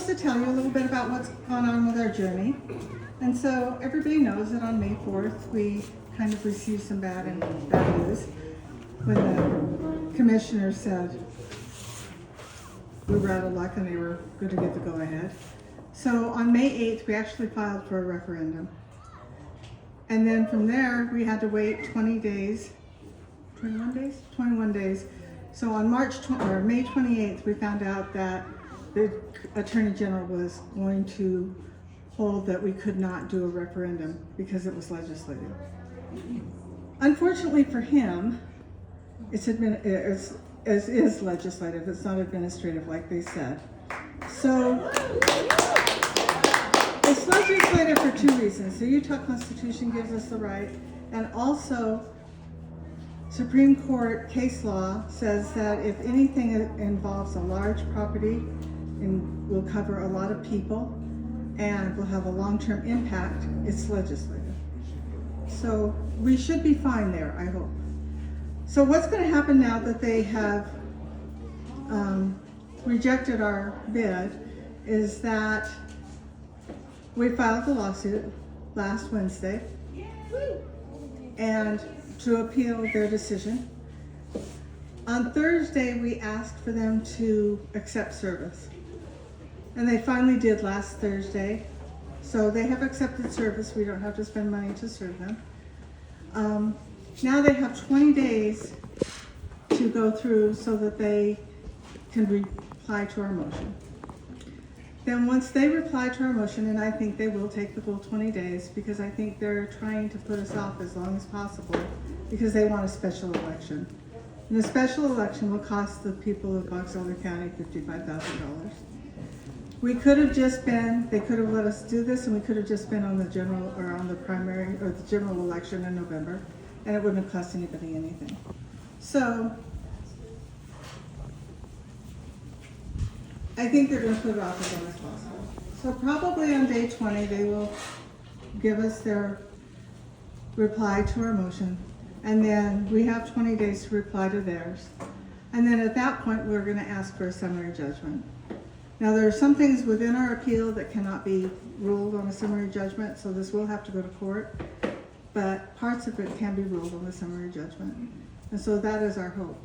us to tell you a little bit about what's gone on with our journey. And so everybody knows that on May 4th, we kind of received some bad news when the commissioner said we were out of luck and they were going to get the go-ahead. So on May 8th, we actually filed for a referendum. And then from there, we had to wait 21 days. So on May 28th, we found out that the Attorney General was going to hold that we could not do a referendum because it was legislative. Unfortunately for him, it is legislative, it's not administrative like they said. So it's legislative for two reasons. The Utah Constitution gives us the right, and also Supreme Court case law says that if anything involves a large property and will cover a lot of people and will have a long-term impact, it's legislative. So we should be fine there, I hope. So what's going to happen now that they have rejected our bid is that we filed the lawsuit last Wednesday and to appeal their decision. On Thursday, we asked for them to accept service. And they finally did last Thursday. So they have accepted service. We don't have to spend money to serve them. Now they have 20 days to go through so that they can reply to our motion. Then once they reply to our motion, and I think they will take the full 20 days because I think they're trying to put us off as long as possible because they want a special election. And the special election will cost the people of Box Elder County $55,000. We could have just been, they could have let us do this and we could have just been on the general or on the primary or the general election in November and it wouldn't have cost anybody anything. So I think they're going to put it off as long as possible. So probably on day 20 they will give us their reply to our motion and then we have 20 days to reply to theirs. And then at that point we're going to ask for a summary judgment. Now there are some things within our appeal that cannot be ruled on a summary judgment, so this will have to go to court, but parts of it can be ruled on a summary judgment. And so that is our hope.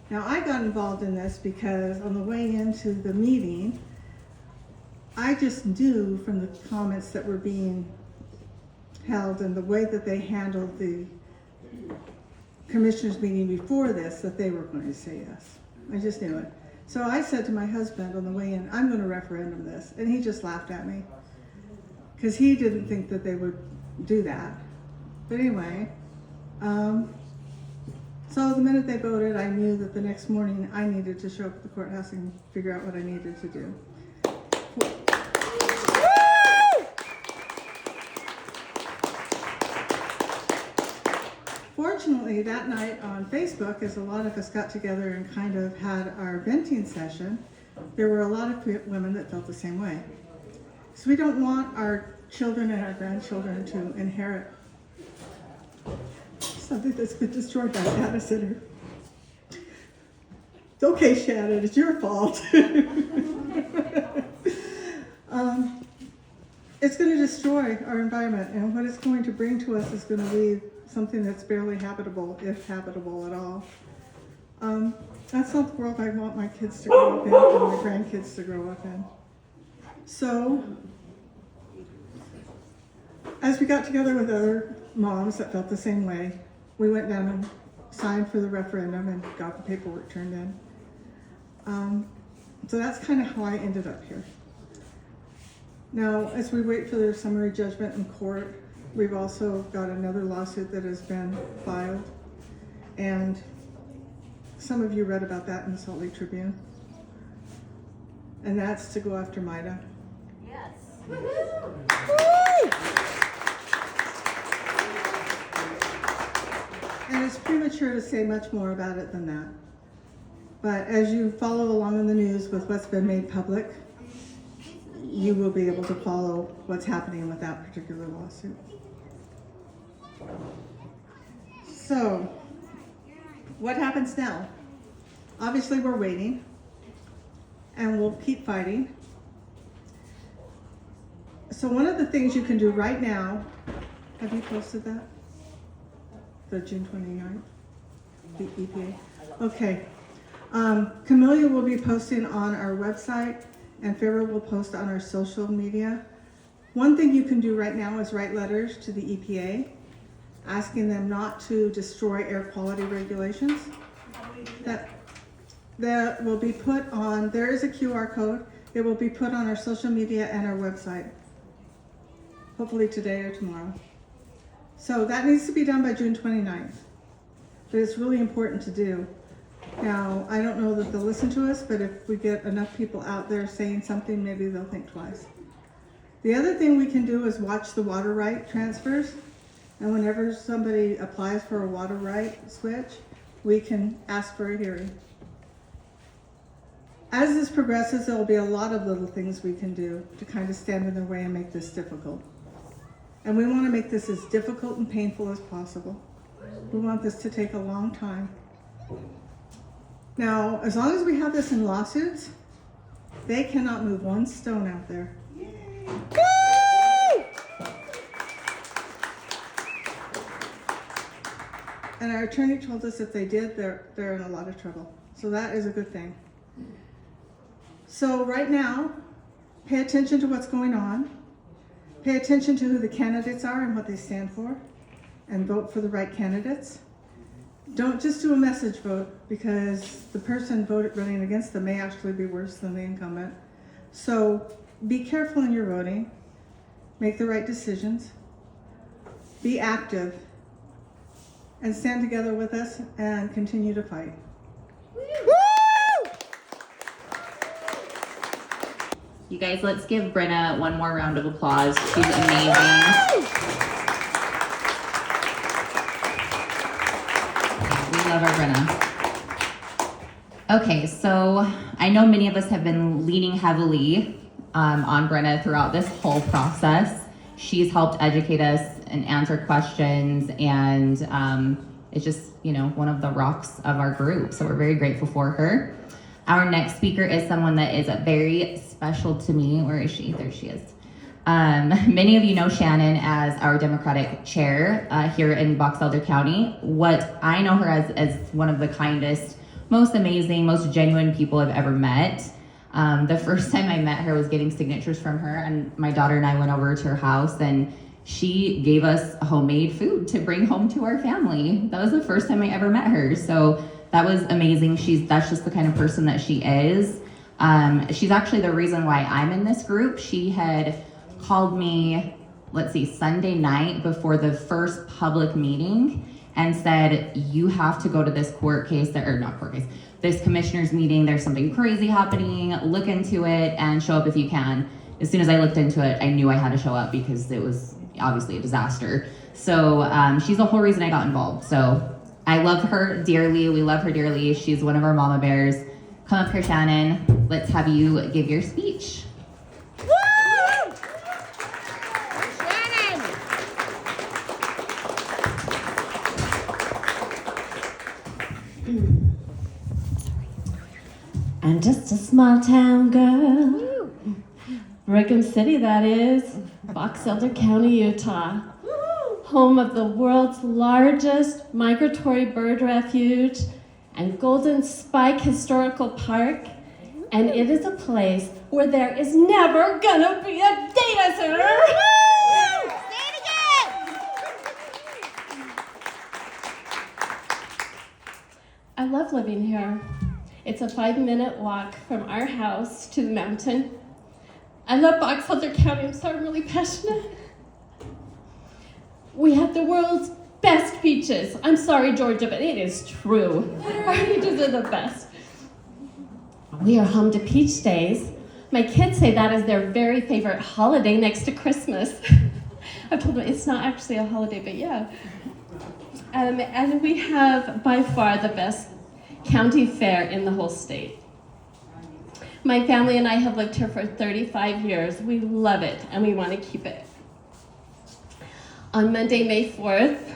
Now I got involved in this because on the way into the meeting, I just knew from the comments that were being held and the way that they handled the commissioners meeting before this that they were going to say yes. I just knew it. So I said to my husband on the way in, I'm going to referendum this. And he just laughed at me because he didn't think that they would do that. But anyway, so the minute they voted, I knew that the next morning I needed to show up at the courthouse and figure out what I needed to do. Fortunately, that night on Facebook, as a lot of us got together and kind of had our venting session, there were a lot of women that felt the same way. So we don't want our children and our grandchildren to inherit something that's been destroyed by a data center. It's okay, Shannon, it's your fault. It's going to destroy our environment, and what it's going to bring to us is going to leave something that's barely habitable, if habitable at all. That's not the world I want my kids to grow up in and my grandkids to grow up in. So, as we got together with other moms that felt the same way, we went down and signed for the referendum and got the paperwork turned in. So that's kind of how I ended up here. Now, as we wait for their summary judgment in court, we've also got another lawsuit that has been filed, and some of you read about that in the Salt Lake Tribune, and that's to go after MIDA. Yes. And it's premature to say much more about it than that. But as you follow along in the news with what's been made public, you will be able to follow what's happening with that particular lawsuit. So, what happens now? Obviously we're waiting, and we'll keep fighting. So one of the things you can do right now, have you posted that? The June 29th, the EPA? Okay. Camellia will be posting on our website, and Farrah will post on our social media. One thing you can do right now is write letters to the EPA, asking them not to destroy air quality regulations. That will be put on, there is a QR code. It will be put on our social media and our website, hopefully today or tomorrow. So that needs to be done by June 29th, but it's really important to do. Now, I don't know that they'll listen to us, but if we get enough people out there saying something, maybe they'll think twice. The other thing we can do is watch the water right transfers. And whenever somebody applies for a water right switch, we can ask for a hearing. As this progresses, there will be a lot of little things we can do to kind of stand in their way and make this difficult. And we want to make this as difficult and painful as possible. We want this to take a long time. Now, as long as we have this in lawsuits, they cannot move one stone out there. And our attorney told us if they did, they're in a lot of trouble. So that is a good thing. So right now, pay attention to what's going on. Pay attention to who the candidates are and what they stand for, and vote for the right candidates. Don't just do a message vote, because the person running against them may actually be worse than the incumbent. So be careful in your voting. Make the right decisions. Be active. And stand together with us and continue to fight. You guys, let's give Brenna one more round of applause. She's amazing. We love our Brenna. Okay, so I know many of us have been leaning heavily on Brenna throughout this whole process. She's helped educate us and answer questions, and it's just, one of the rocks of our group. So we're very grateful for her. Our next speaker is someone that is very special to me. Where is she? There she is. Many of you know Shannon as our Democratic chair here in Box Elder County. What I know her as one of the kindest, most amazing, most genuine people I've ever met. The first time I met her was getting signatures from her, and my daughter and I went over to her house, and she gave us homemade food to bring home to our family. That was the first time I ever met her. So that was amazing. That's just the kind of person that she is. She's actually the reason why I'm in this group. She had called me, Sunday night before the first public meeting and said, you have to go to this this commissioner's meeting. There's something crazy happening. Look into it and show up if you can. As soon as I looked into it, I knew I had to show up because it was obviously a disaster. So she's the whole reason I got involved. So I love her dearly. We love her dearly. She's one of our mama bears. Come up here, Shannon. Let's have you give your speech. Woo! Shannon! I'm just a small town girl. Brigham City, that is. Box Elder County, Utah. Home of the world's largest migratory bird refuge and Golden Spike Historical Park. And it is a place where there is never gonna be a data center. Say it again! I love living here. It's a 5-minute walk from our house to the mountain. I love Box Elder County. I'm sorry, I'm really passionate. We have the world's best beaches. I'm sorry, Georgia, but it is true. Our beaches are the best. We are home to Peach Days. My kids say that is their very favorite holiday next to Christmas. I've told them it's not actually a holiday, but yeah. And we have by far the best county fair in the whole state. My family and I have lived here for 35 years. We love it, and we want to keep it. On Monday, May 4th,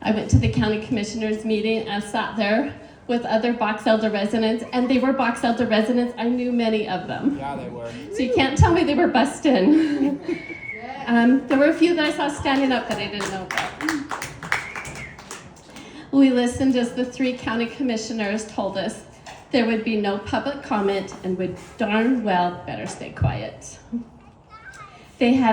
I went to the county commissioners meeting and sat there with other Box Elder residents, and they were Box Elder residents. I knew many of them. Yeah, they were. So you can't tell me they were bussed in. There were a few that I saw standing up that I didn't know about. We listened as the 3 county commissioners told us there would be no public comment and would darn well better stay quiet. They had